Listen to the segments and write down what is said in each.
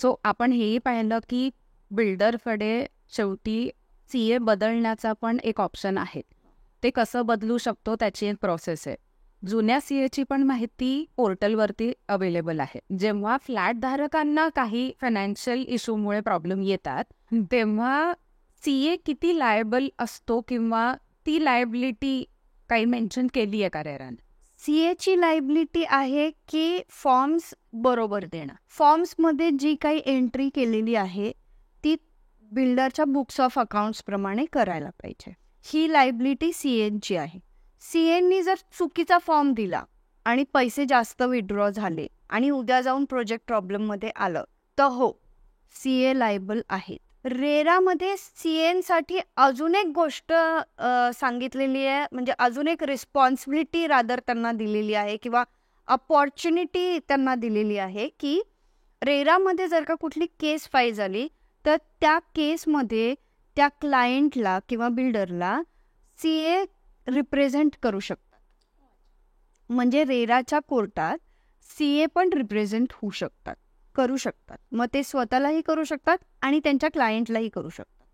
So आपण हेही पाहिलं की बिल्डरकडे शेवटी CA बदलण्याचा पण एक ऑप्शन आहे. ते कसं बदलू शकतो त्याची एक प्रोसेस आहे. जुन्या CAची पण माहिती पोर्टलवरती अवेलेबल आहे. जेव्हा फ्लॅट धारकांना काही फायनान्शियल इश्यूमुळे प्रॉब्लेम येतात तेव्हा CA किती लायबल असतो किंवा ती लायबिलिटी काही मेन्शन केली आहे का रेराने? CAची लायबिलिटी आहे की फॉर्म्स बरोबर देणं. फॉर्म्समध्ये जी काही एंट्री केलेली आहे ती बिल्डरच्या बुक्स ऑफ अकाउंट्स प्रमाणे करायला पाहिजे. ही लायबिलिटी CAची आहे. CAनी जर चुकीचा फॉर्म दिला आणि पैसे जास्त विड्रॉ झाले आणि उद्या जाऊन प्रोजेक्ट प्रॉब्लेममध्ये आलं तर हो, CA लायबल आहेत. रेरामध्ये CAसाठी अजून एक गोष्ट सांगितलेली आहे, म्हणजे अजून एक रिस्पॉन्सिबिलिटी रादर त्यांना दिलेली आहे किंवा अपॉर्च्युनिटी त्यांना दिलेली आहे की रेरामध्ये जर का कुठली केस फाईल झाली तर त्या केसमध्ये त्या क्लायंटला किंवा बिल्डरला CA रिप्रेझेंट करू शकतात. म्हणजे रेराच्या कोर्टात CA पण रिप्रेझेंट होऊ शकतात, करू शकतात. मग ते स्वतःलाही करू शकतात आणि त्यांच्या क्लायंटलाही करू शकतात.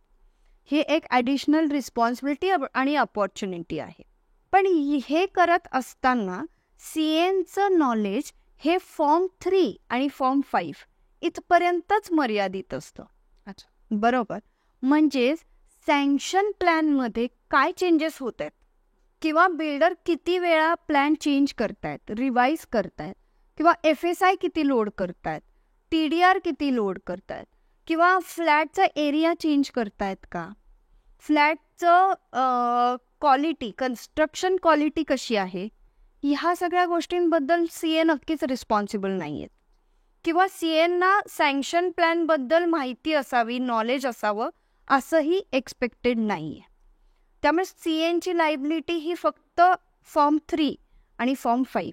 हे एक ॲडिशनल रिस्पॉन्सिबिलिटी आणि अपॉर्च्युनिटी आहे. पण हे करत असताना CAचं नॉलेज हे फॉर्म 3 आणि फॉर्म 5 इथपर्यंतच मर्यादित असतं. अच्छा, बरोबर. म्हणजेच सँक्शन प्लॅनमध्ये काय चेंजेस होत आहेत किंवा बिल्डर किती वेळा प्लॅन चेंज करतायत, रिवाईज करतायत किंवा FSI किती लोड करतायत, TDR किती लोड करतायत किंवा फ्लॅटचा एरिया चेंज करतायत का, फ्लॅटचं क्वालिटी, कन्स्ट्रक्शन क्वालिटी कशी आहे, ह्या सगळ्या गोष्टींबद्दल CA नक्कीच रिस्पॉन्सिबल नाही आहेत. किंवा CAंना सँक्शन प्लॅनबद्दल माहिती असावी, नॉलेज असावं असंही एक्सपेक्टेड नाही आहे. त्यामुळे CAंची लायबिलिटी ही फक्त फॉर्म 3 आणि फॉर्म 5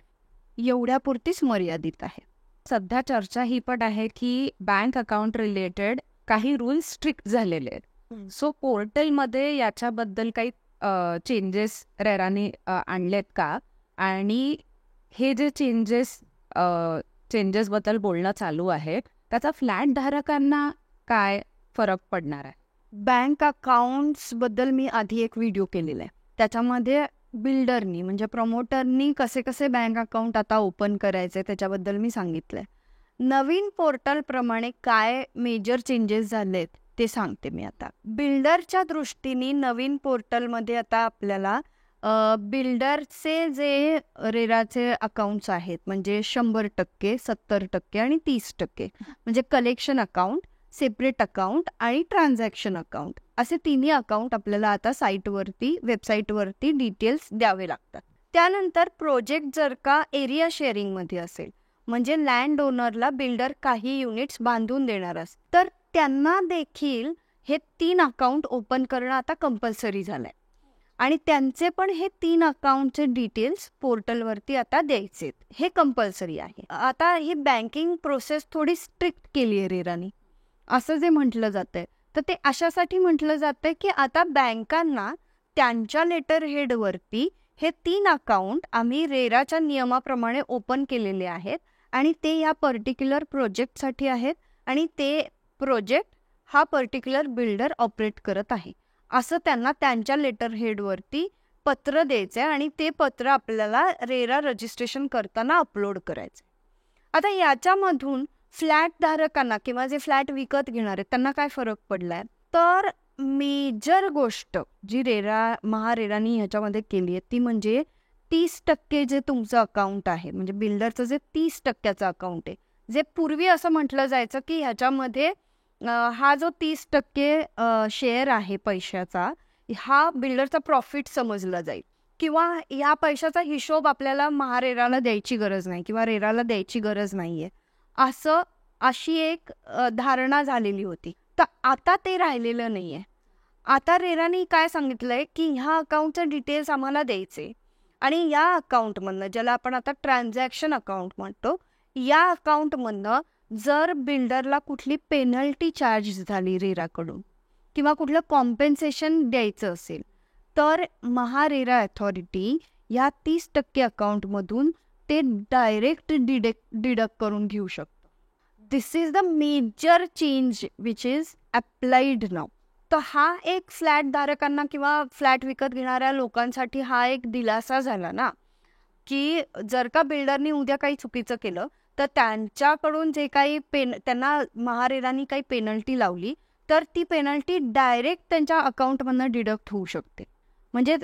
एवढ्यापुरतीच मर्यादित आहे. सध्या चर्चा ही पण आहे की बँक अकाउंट रिलेटेड काही रूल्स स्ट्रिक्ट झालेले आहेत. सो पोर्टलमध्ये याच्याबद्दल काही चेंजेस रेराने आणलेत का, आणि हे जे चेंजेसबद्दल बोलणं चालू आहे त्याचा फ्लॅट धारकांना काय फरक पडणार आहे? बँक अकाउंट्सबद्दल मी आधी एक व्हिडिओ केलेला आहे. त्याच्यामध्ये बिल्डरनी म्हणजे प्रमोटरनी कसे कसे बँक अकाउंट आता ओपन करायचे त्याच्याबद्दल मी सांगितलं आहे. नवीन पोर्टलप्रमाणे काय मेजर चेंजेस झालेत ते सांगते मी आता. बिल्डरच्या दृष्टीने नवीन पोर्टलमध्ये आता आपल्याला बिल्डरचे जे रेराचे अकाउंट्स आहेत म्हणजे 100%, 70% आणि 30%, म्हणजे कलेक्शन अकाउंट, सेपरेट अकाउंट आणि ट्रान्झॅक्शन अकाउंट असे तिन्ही अकाउंट आपल्याला आता साईटवरती, वेबसाईटवरती डिटेल्स द्यावे लागतात. त्यानंतर प्रोजेक्ट जर का एरिया शेअरिंगमध्ये असेल म्हणजे लँड ओनरला बिल्डर काही युनिट्स बांधून देणार असतील तर त्यांना देखील हे 3 अकाउंट ओपन करणं आता कंपल्सरी झालंय आणि त्यांचे पण हे 3 अकाउंटचे डिटेल्स पोर्टलवरती आता द्यायचे, हे कंपल्सरी आहे. आता ही बँकिंग प्रोसेस थोडी स्ट्रिक्ट केली आहे रेरानी असं जे म्हटलं जातंय. तर ते अशासाठी म्हटलं जातंय की आता बँकांना त्यांच्या लेटर हेडवरती हे 3 अकाउंट आम्ही रेराच्या नियमाप्रमाणे ओपन केलेले आहेत आणि ते या पर्टिक्युलर प्रोजेक्टसाठी आहेत आणि ते प्रोजेक्ट हा पर्टिक्युलर बिल्डर ऑपरेट करत आहे असं त्यांना त्यांच्या लेटर हेडवरती पत्र द्यायचं आहे आणि ते पत्र आपल्याला रेरा रजिस्ट्रेशन करताना अपलोड करायचं. आता याच्यामधून फ्लॅट धारकांना किंवा जे फ्लॅट विकत घेणार आहेत त्यांना काय फरक पडलाय, तर मेजर गोष्ट जी महारेरानी ह्याच्यामध्ये केली आहे ती म्हणजे 30% जे तुमचं अकाउंट आहे म्हणजे बिल्डरचं जे 30%चं अकाउंट आहे, जे पूर्वी असं म्हटलं जायचं की ह्याच्यामध्ये हा जो 30% शेअर आहे पैशाचा हा बिल्डरचा प्रॉफिट समजला जाईल किंवा ह्या पैशाचा हिशोब आपल्याला महारेराला द्यायची गरज नाही किंवा रेराला द्यायची गरज नाहीये अशी एक धारणा झालेली होती. तर आता ते राहिलेलं नाहीये. आता रेराने काय सांगितलंय की ह्या अकाउंटचे डिटेल्स आम्हाला द्यायचे आणि या अकाउंटमधनं ज्याला आपण आता ट्रान्झॅक्शन अकाउंट म्हणतो या अकाउंटमधनं जर बिल्डरला कुठली पेनल्टी चार्ज झाली रेराकडून किंवा कुठलं कॉम्पेन्सेशन द्यायचं असेल तर महारेरा अथॉरिटी या 30% अकाउंटमधून ते डायरेक्ट डिडक्ट करून घेऊ शकतो. This is the major change which is applied now. तर हा एक फ्लॅट धारकांना किंवा फ्लॅट विकत घेणाऱ्या लोकांसाठी हा एक दिलासा झाला ना, की जर का बिल्डरनी उद्या काही चुकीचं केलं तर त्यांच्याकडून जे काही त्यांना महारेरानी काही पेनल्टी लावली तर ती पेनल्टी डायरेक्ट त्यांच्या अकाउंटमधनं डिडक्ट होऊ शकते. म्हणजे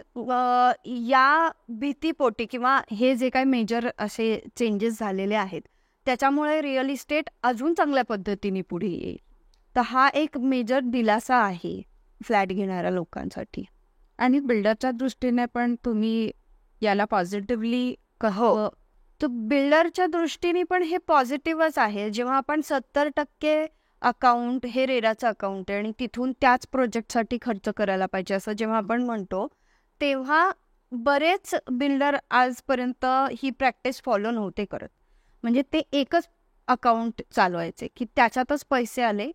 या भीतीपोटी किंवा हे जे काही मेजर असे चेंजेस झालेले आहेत त्याच्यामुळे रिअल इस्टेट अजून चांगल्या पद्धतीने पुढे येईल. तर हा एक मेजर दिलासा आहे फ्लॅट घेणाऱ्या लोकांसाठी. आणि बिल्डरच्या दृष्टीने पण तुम्ही याला पॉझिटिव्हली हो, तर बिल्डरच्या दृष्टीने पण हे पॉझिटिव्हच आहे. जेव्हा आपण 70% अकाउंट हे रेराचं अकाउंट आहे आणि तिथून त्याच प्रोजेक्टसाठी खर्च करायला पाहिजे असं जेव्हा आपण म्हणतो, तेव्हा बरेच बिल्डर आजपर्यंत ही प्रॅक्टिस फॉलो नव्हते करत. म्हणजे ते एकच अकाउंट चालवायचे की त्याच्यातच पैसे आले,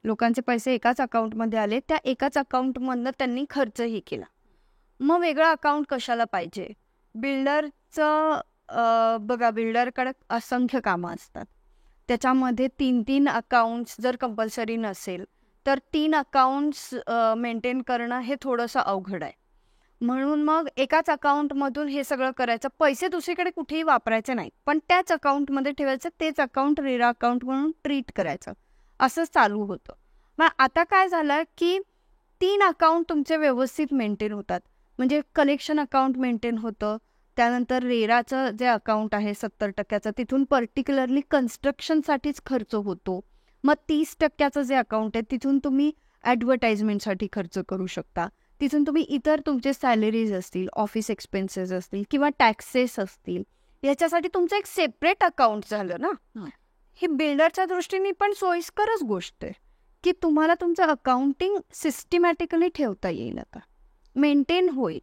लोकांचे पैसे एकाच अकाउंटमध्ये आले, त्या एकाच अकाउंटमधनं त्यांनी खर्चही केला. मग वेगळं अकाउंट कशाला पाहिजे? बिल्डरचं बघा, बिल्डरकडे असंख्य कामं असतात. त्याच्यामध्ये 3 अकाउंट्स जर कंपल्सरी नसेल तर 3 अकाउंट्स मेंटेन करणं हे थोडंसं अवघड आहे. म्हणून मग एकाच अकाउंटमधून हे सगळं करायचं, पैसे दुसरीकडे कुठेही वापरायचे नाही, पण त्याच अकाउंटमध्ये ठेवायचं, तेच अकाउंट रेरा अकाउंट म्हणून ट्रीट करायचं, असं चालू होतं. मग आता काय झालं की 3 अकाउंट तुमचे व्यवस्थित मेंटेन होतात. म्हणजे कलेक्शन अकाउंट मेंटेन होतं, त्यानंतर रेराचं जे अकाउंट आहे 70%चं तिथून पर्टिक्युलरली कन्स्ट्रक्शनसाठीच खर्च होतो. मग 30%चं जे अकाउंट आहे तिथून तुम्ही ॲडव्हर्टाइजमेंटसाठी खर्च करू शकता. तिथून तुम्ही इतर तुमचे सॅलरीज असतील, ऑफिस एक्सपेन्सेस असतील किंवा टॅक्सेस असतील, याच्यासाठी तुमचं एक सेपरेट अकाउंट झालं ना. ही बिल्डरच्या दृष्टीने पण सोयीस्करच गोष्ट आहे की तुम्हाला तुमचं अकाउंटिंग सिस्टमॅटिकली ठेवता येईल, आता मेंटेन होईल.